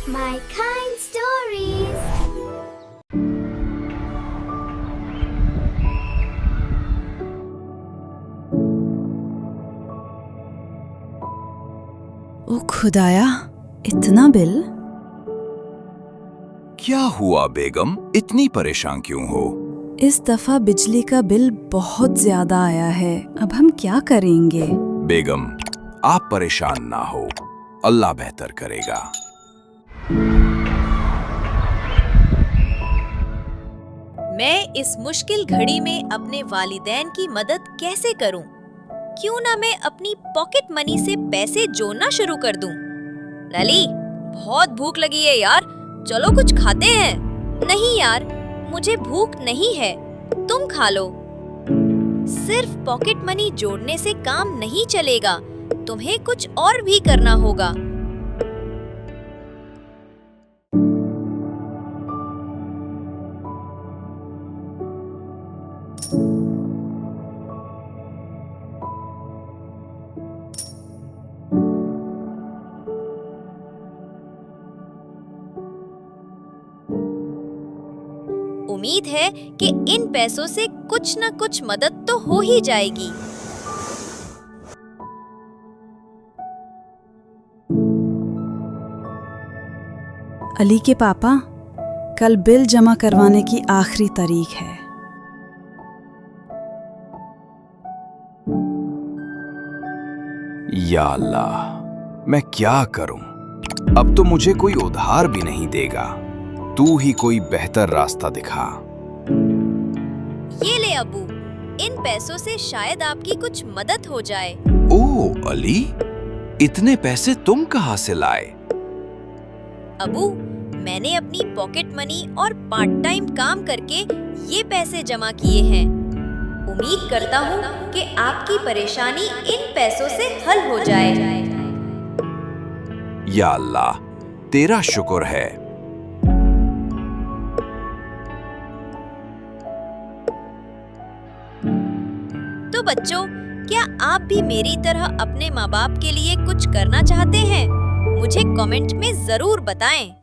My kind stories. ओ खुदाया, इतना bill? क्या हुआ बेगम, इतनी परेशान क्यों हो? इस दफा बिजली का बिल बहुत ज्यादा आया है। अब हम क्या करेंगे? बेगम, आप परेशान ना हो, अल्लाह बेहतर करेगा। मैं इस मुश्किल घड़ी में अपने वालिदैन की मदद कैसे करूं? क्यों ना मैं अपनी पॉकेट मनी से पैसे जोड़ना शुरू कर दूं? लली, बहुत भूख लगी है यार, चलो कुछ खाते हैं। नहीं यार, मुझे भूख नहीं है, तुम खा लो। सिर्फ पॉकेट मनी जोड़ने से काम नहीं चलेगा, तुम्हें कुछ और भी करना होगा। उम्मीद है कि इन पैसों से कुछ न कुछ मदद तो हो ही जाएगी। अली के पापा, कल बिल जमा करवाने की आखिरी तारीख है। या अल्लाह, मैं क्या करूं? अब तो मुझे कोई उधार भी नहीं देगा। तू ही कोई बेहतर रास्ता दिखा। ये ले अबू, इन पैसों से शायद आपकी कुछ मदद हो जाए। ओह अली, इतने पैसे तुम कहाँ से लाए? अबू, मैंने अपनी पॉकेट मनी और पार्ट टाइम काम करके ये पैसे जमा किए हैं। उम्मीद करता हूँ कि आपकी परेशानी इन पैसों से हल हो जाए। या अल्लाह, तेरा शुक्र है। तो बच्चों, क्या आप भी मेरी तरह अपने माँ बाप के लिए कुछ करना चाहते हैं? मुझे कमेंट में जरूर बताएं।